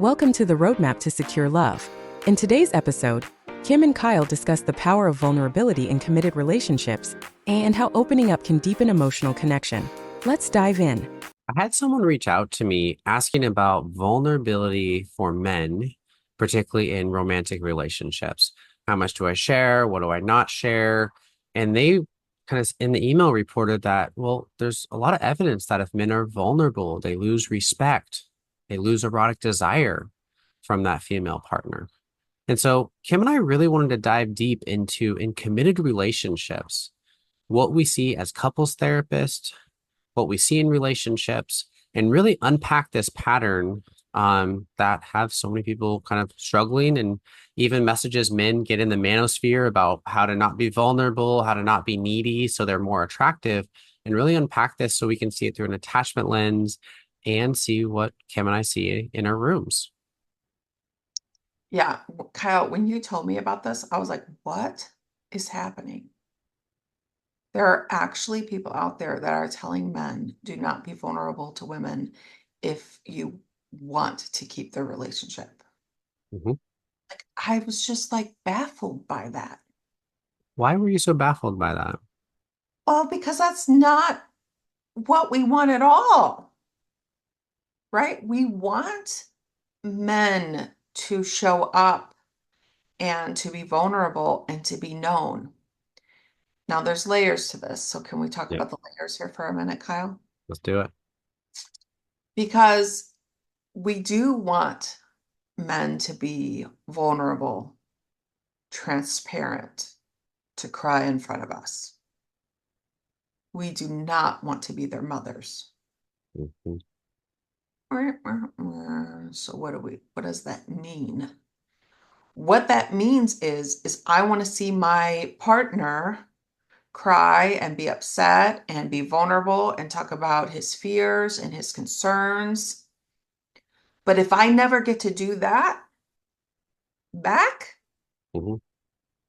Welcome to the Roadmap to Secure Love. In today's episode, Kim and Kyle discuss the power of vulnerability in committed relationships and how opening up can deepen emotional connection. Let's dive in. I had someone reach out to me asking about vulnerability for men, particularly in romantic relationships. How much do I share? What do I not share? And they kind of in the email reported that, well, there's a lot of evidence that if men are vulnerable, they lose respect, they lose erotic desire from that female partner. And so Kim and I really wanted to dive deep into in committed relationships, what we see as couples therapists, what we see in relationships, and really unpack this pattern that have so many people kind of struggling, and even messages men get in the manosphere about how to not be vulnerable, how to not be needy so they're more attractive, and really unpack this so we can see it through an attachment lens and see what Kim and I see in our rooms. Yeah, Kyle, when you told me about this, I was like, what is happening? There are actually people out there that are telling men, do not be vulnerable to women if you want to keep the relationship. Mhm. Like, I was just like baffled by that. Why were you so baffled by that? Well, because that's not what we want at all, right? We want men to show up and to be vulnerable and to be known. Now, there's layers to this. So can we talk Yep, about the layers here for a minute, Kyle? let's do it. Because we do want men to be vulnerable, transparent, to cry in front of us. We do not want to be their mothers. Mhm. So what does that mean? What that means is I want to see my partner cry and be upset and be vulnerable and talk about his fears and his concerns. But if I never get to do that back, Mhm.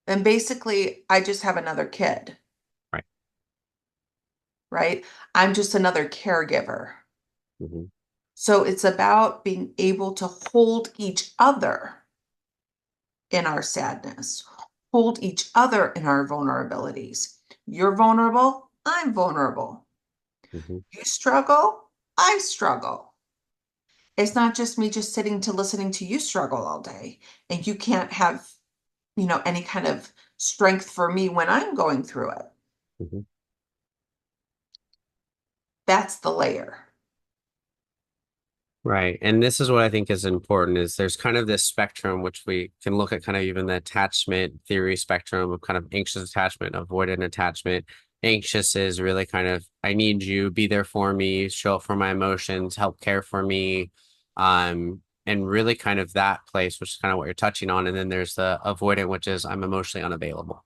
then basically I just have another kid, Right. right? I'm just another caregiver. Mhm. So it's about being able to hold each other in our sadness, hold each other in our vulnerabilities. You're vulnerable, I'm vulnerable. Mhm. You struggle, I struggle. It's not just me just sitting to listening to you struggle all day, and you can't have, any kind of strength for me when I'm going through it. Mhm. That's the layer. Right. And this is what I think is important is there's kind of this spectrum, which we can look at kind of even the attachment theory spectrum of kind of anxious attachment, avoidant attachment. Anxious is really kind of, I need you, be there for me, show up for my emotions, help care for me. And really kind of that place, which is kind of what you're touching on. And then there's the avoidant, which is I'm emotionally unavailable,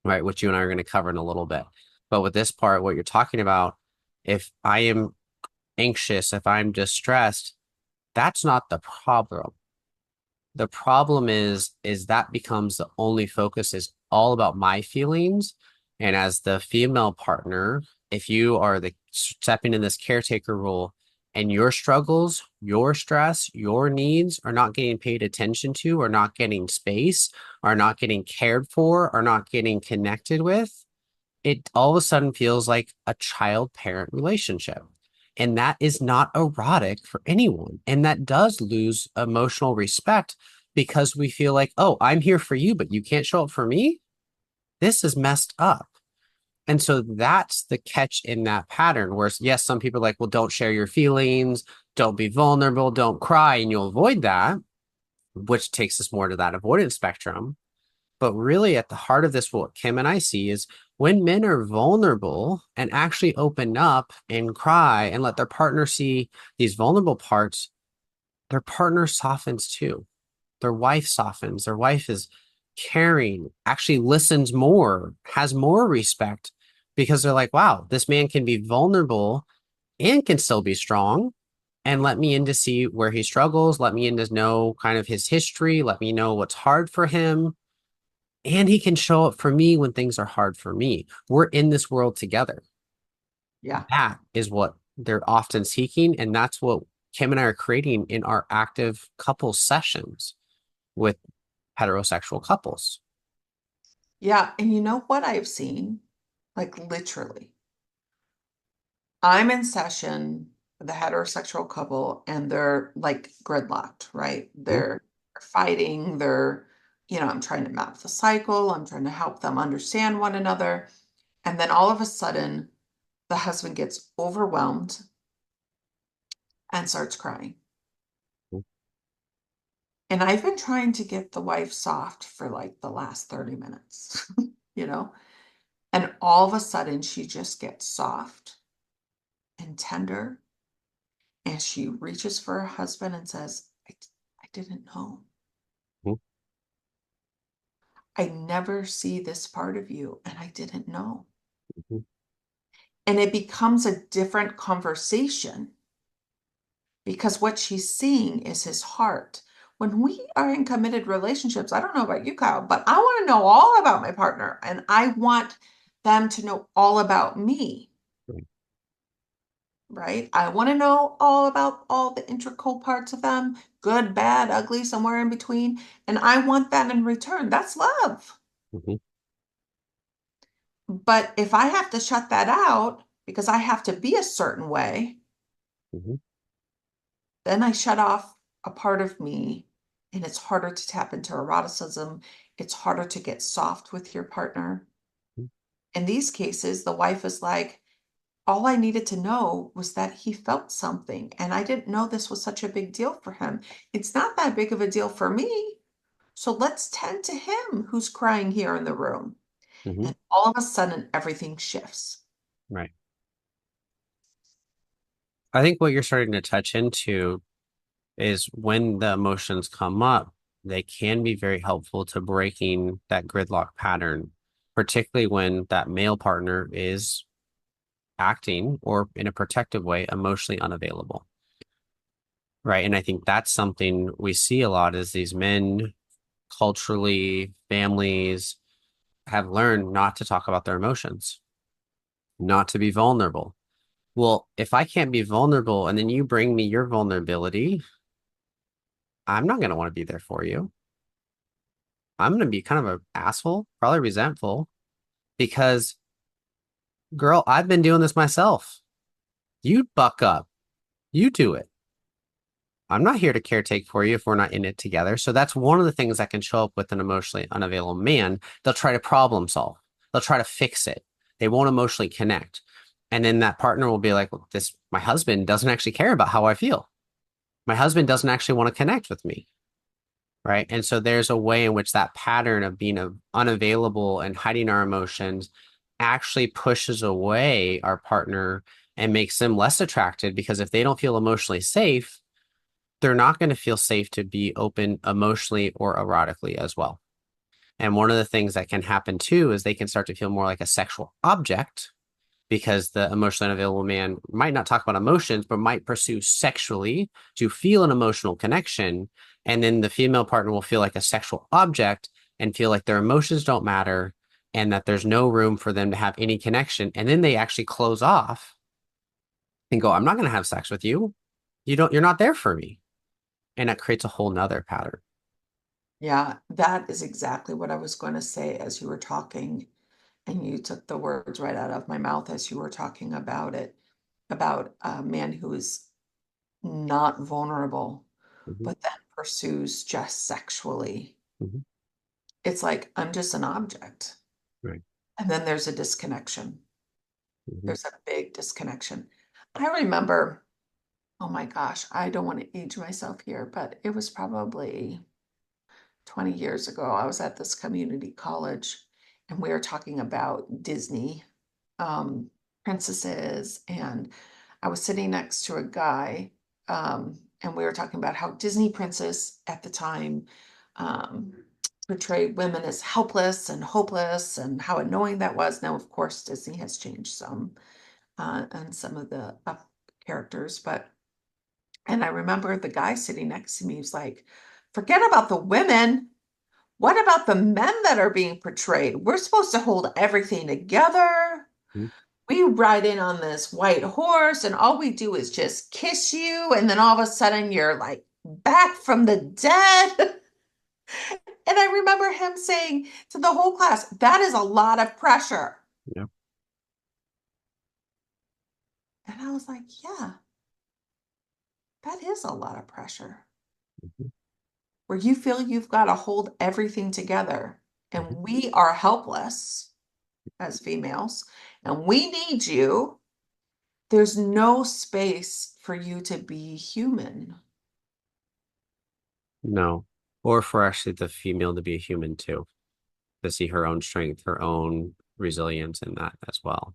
right? Which you and I are going to cover in a little bit. But with this part, what you're talking about, if I am anxious, if I'm distressed, that's not the problem. The problem is that becomes the only focus is all about my feelings. And as the female partner, if you are the stepping in this caretaker role and your struggles, your stress, your needs are not getting paid attention to, or not getting space, are not getting cared for, are not getting connected with, it all of a sudden feels like a child parent relationship. And that is not erotic for anyone. And that does lose emotional respect because we feel like, oh, I'm here for you, but you can't show up for me. This is messed up. And so that's the catch in that pattern. Whereas, yes, some people are like, well, don't share your feelings, don't be vulnerable, don't cry, and you'll avoid that, which takes us more to that avoidance spectrum. But really, at the heart of this, what Kim and I see is when men are vulnerable and actually open up and cry and let their partner see these vulnerable parts, their partner softens too. Their wife softens. Their wife is caring, actually listens more, has more respect because they're like, wow, this man can be vulnerable and can still be strong. And let me in to see where he struggles. Let me in to know kind of his history. Let me know what's hard for him, and he can show up for me when things are hard for me. We're in this world together. Yeah. That is what they're often seeking. And that's what Kim and I are creating in our active couple sessions with heterosexual couples. Yeah. And you know what I've seen? Like literally, I'm in session with a heterosexual couple and they're like gridlocked, right? Mhm, They're fighting, I'm trying to map the cycle, I'm trying to help them understand one another. And then all of a sudden, the husband gets overwhelmed and starts crying. mhm, And I've been trying to get the wife soft for like the last 30 minutes, you know? And all of a sudden, she just gets soft and tender. And she reaches for her husband and says, I didn't know. mhm, I never see this part of you, and I didn't know. mhm, And it becomes a different conversation because what she's seeing is his heart. When we are in committed relationships, I don't know about you, Kyle, but I want to know all about my partner and I want them to know all about me, right, right? I want to know all about all the integral parts of them, good, bad, ugly, somewhere in between. And I want that in return. That's love. mhm, But if I have to shut that out because I have to be a certain way, mhm, then I shut off a part of me and it's harder to tap into eroticism. It's harder to get soft with your partner. mhm, In these cases, the wife is like, all I needed to know was that he felt something, and I didn't know this was such a big deal for him. It's not that big of a deal for me. So let's tend to him who's crying here in the room. mhm, And all of a sudden, everything shifts. right. I think what you're starting to touch into is when the emotions come up, they can be very helpful to breaking that gridlock pattern, particularly when that male partner is acting or in a protective way emotionally unavailable. Right. And I think that's something we see a lot is these men culturally, families have learned not to talk about their emotions, not to be vulnerable. Well, if I can't be vulnerable and then you bring me your vulnerability, I'm not going to want to be there for you. I'm going to be kind of an asshole, probably resentful because, girl, I've been doing this myself. You buck up, you do it. I'm not here to caretake for you if we're not in it together. So that's one of the things that can show up with an emotionally unavailable man. They'll try to problem solve. They'll try to fix it. They won't emotionally connect. And then that partner will be like, well, my husband doesn't actually care about how I feel. My husband doesn't actually want to connect with me. Right. And so there's a way in which that pattern of being unavailable and hiding our emotions actually pushes away our partner and makes them less attracted because if they don't feel emotionally safe, they're not going to feel safe to be open emotionally or erotically as well. And one of the things that can happen too is they can start to feel more like a sexual object because the emotionally unavailable man might not talk about emotions, but might pursue sexually to feel an emotional connection. And then the female partner will feel like a sexual object and feel like their emotions don't matter and that there's no room for them to have any connection. And then they actually close off and go, I'm not going to have sex with you. You're not there for me. And that creates a whole nother pattern. Yeah, that is exactly what I was going to say as you were talking, and you took the words right out of my mouth as you were talking about it, about a man who is not vulnerable, Mhm, but then pursues just sexually. mhm, It's like, I'm just an object. right. And then there's a disconnection. Mhm, There's a big disconnection. I remember, oh my gosh, I don't want to age myself here, but it was probably 20 years ago. I was at this community college and we were talking about Disney um, princesses. And I was sitting next to a guy and we were talking about how Disney princess at the time um, portrayed women as helpless and hopeless and how annoying that was. Now, of course, Disney has changed some and some of the characters, and I remember the guy sitting next to me was like, forget about the women. What about the men that are being portrayed? We're supposed to hold everything together. mhm, we ride in on this white horse and all we do is just kiss you. And then all of a sudden you're like back from the dead. And I remember him saying to the whole class, that is a lot of pressure. Yeah. And I was like, yeah, that is a lot of pressure Mhm. where you feel you've got to hold everything together. Mhm. And we are helpless as females, and we need you. There's no space for you to be human. No. Or for actually the female to be a human too, to see her own strength, her own resilience in that as well.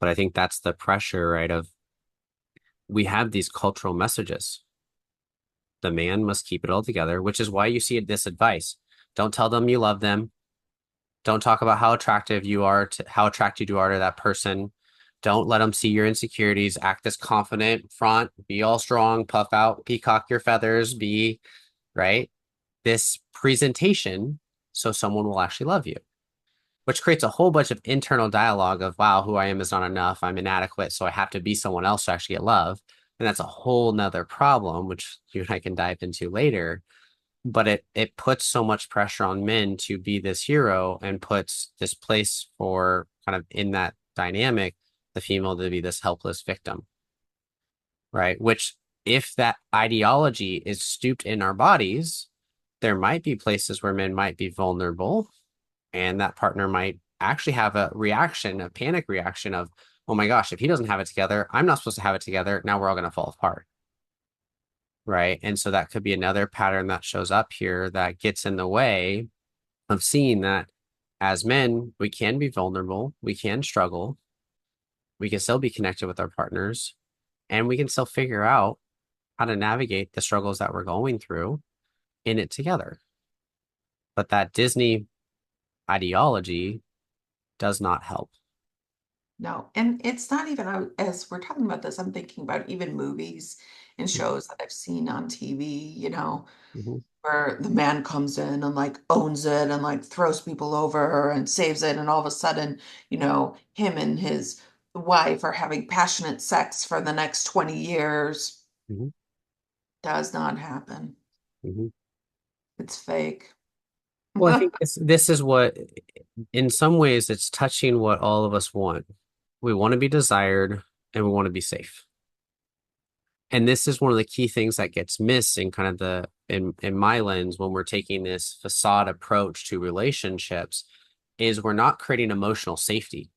But I think that's the pressure, right? Of we have these cultural messages. The man must keep it all together, which is why you see this advice. Don't tell them you love them. Don't talk about how attractive you are to how attracted you are to that person. Don't let them see your insecurities. Act as confident front, be all strong, puff out, peacock your feathers, be right. This presentation so someone will actually love you, which creates a whole bunch of internal dialogue of, wow, who I am is not enough. I'm inadequate. So I have to be someone else to actually get love. And that's a whole nother problem, which you and I can dive into later. But it puts so much pressure on men to be this hero and puts this place for kind of in that dynamic, the female to be this helpless victim, right? Which if that ideology is stooped in our bodies, there might be places where men might be vulnerable and that partner might actually have a reaction, a panic reaction of, oh my gosh, if he doesn't have it together, I'm not supposed to have it together. Now we're all going to fall apart. Right. And so that could be another pattern that shows up here that gets in the way of seeing that as men, we can be vulnerable, we can struggle, we can still be connected with our partners, and we can still figure out how to navigate the struggles that we're going through in it together. But that Disney ideology does not help. No, and it's not even, as we're talking about this, I'm thinking about even movies and shows that I've seen on TV, Mm-hmm. where the man comes in and like owns it and like throws people over and saves it. And all of a sudden, him and his wife are having passionate sex for the next 20 years. Mm-hmm. Does not happen. Mm-hmm. It's fake. Well, I think this is what, in some ways, it's touching what all of us want. We want to be desired and we want to be safe. And this is one of the key things that gets missed in kind of in my lens when we're taking this facade approach to relationships is we're not creating emotional safety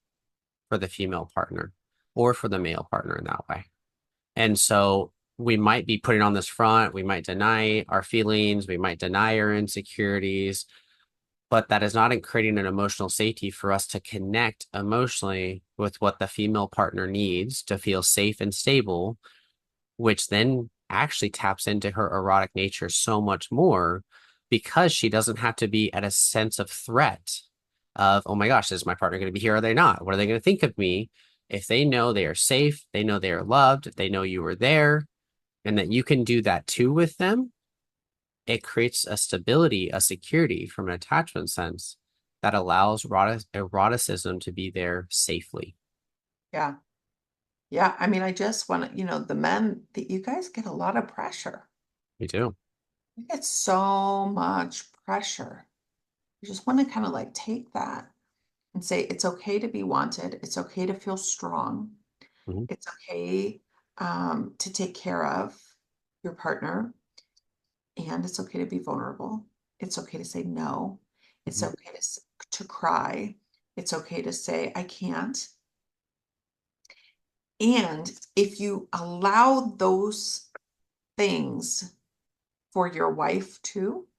for the female partner or for the male partner in that way. And so we might be putting on this front, we might deny our feelings, we might deny our insecurities, but that is not in creating an emotional safety for us to connect emotionally with what the female partner needs to feel safe and stable, which then actually taps into her erotic nature so much more because she doesn't have to be at a sense of threat of, oh my gosh, is my partner going to be here? Or are they not? What are they going to think of me? If they know they are safe, they know they are loved, they know you were there, and that you can do that too with them, it creates a stability, a security from an attachment sense that allows eroticism to be there safely. Yeah. Yeah. I mean, I just want to, the men that you guys get a lot of pressure. Me too. You get so much pressure. You just want to kind of like take that and say it's okay to be wanted. It's okay to feel strong. Mhm. It's okay to take care of your partner, and it's okay to be vulnerable. It's okay to say no. It's Mhm. okay to cry. It's okay to say I can't. And if you allow those things for your wife too,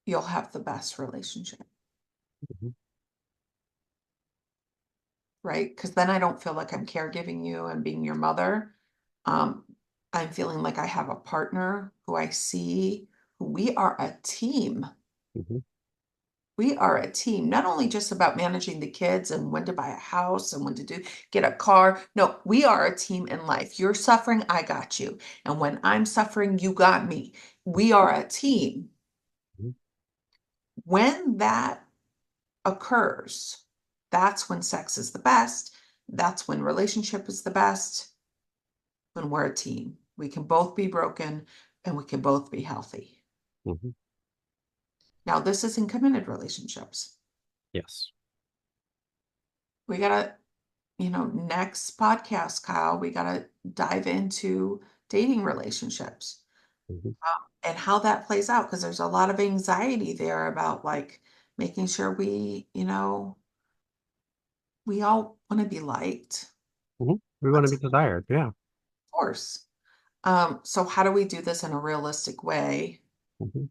you'll have the best relationship, Mhm. right? Because then I don't feel like I'm caregiving you and being your mother. Um, I'm feeling like I have a partner who I see, who we are a team. Mhm. We are a team, not only just about managing the kids and when to buy a house and when to get a car. No, we are a team in life. You're suffering, I got you. And when I'm suffering, you got me. We are a team. Mhm. When that occurs, That's when sex is the best. That's when relationship is the best. When we're a team, we can both be broken and we can both be healthy. Mhm. Now, this is in committed relationships. Yes. We gotta, next podcast, Kyle, we gotta dive into dating relationships Mhm. and how that plays out, because there's a lot of anxiety there about like making sure we all want to be liked, Mhm. We want to be desired. Yeah. of course. So how do we do this in a realistic way? Mhm.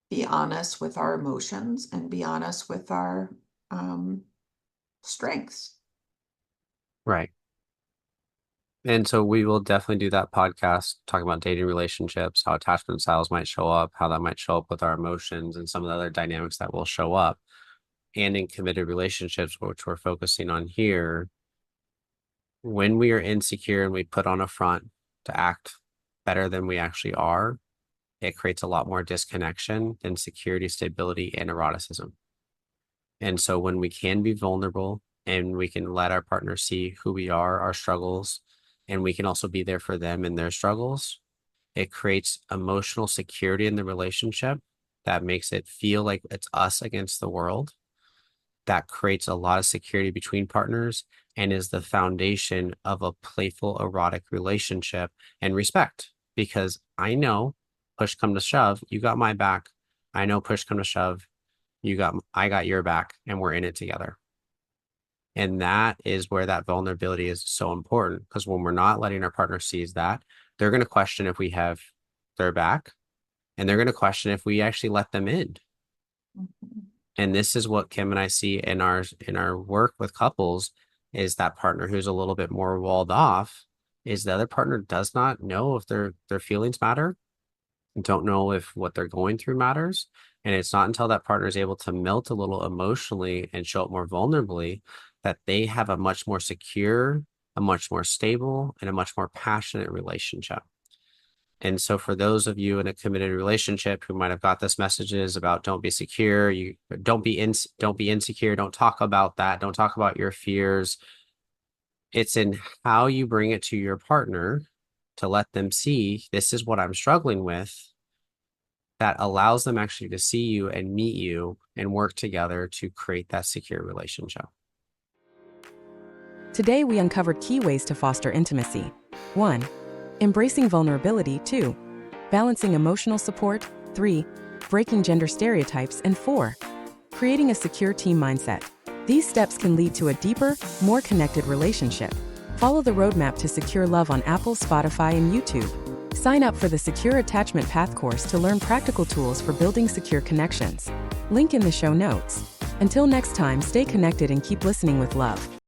Be honest with our emotions and be honest with our um, strengths. Right. And so we will definitely do that podcast talking about dating relationships, how attachment styles might show up, how that might show up with our emotions and some of the other dynamics that will show up. And in committed relationships, which we're focusing on here, when we are insecure and we put on a front to act better than we actually are, it creates a lot more disconnection, insecurity, stability, and eroticism. And so when we can be vulnerable and we can let our partner see who we are, our struggles, and we can also be there for them in their struggles, it creates emotional security in the relationship that makes it feel like it's us against the world. That creates a lot of security between partners and is the foundation of a playful, erotic relationship and respect. Because I know push come to shove, you got my back. I know push come to shove, I got your back, and we're in it together. And that is where that vulnerability is so important, because when we're not letting our partner seize that, they're going to question if we have their back, and they're going to question if we actually let them in. Mhm. And this is what Kim and I see in our work with couples, is that partner who's a little bit more walled off is the other partner does not know if their feelings matter, don't know if what they're going through matters. And it's not until that partner is able to melt a little emotionally and show up more vulnerably that they have a much more secure, a much more stable, and a much more passionate relationship. And so for those of you in a committed relationship who might have got this messages about don't be secure, you don't be insecure, don't talk about that, don't talk about your fears. It's in how you bring it to your partner to let them see this is what I'm struggling with, that allows them actually to see you and meet you and work together to create that secure relationship. Today, we uncovered key ways to foster intimacy. 1. Embracing vulnerability. 2. Balancing emotional support. 3. Breaking gender stereotypes. And 4. Creating a secure team mindset. These steps can lead to a deeper, more connected relationship. Follow the roadmap to secure love on Apple, Spotify, and YouTube. Sign up for the Secure Attachment Path course to learn practical tools for building secure connections. Link in the show notes. Until next time, stay connected and keep listening with love.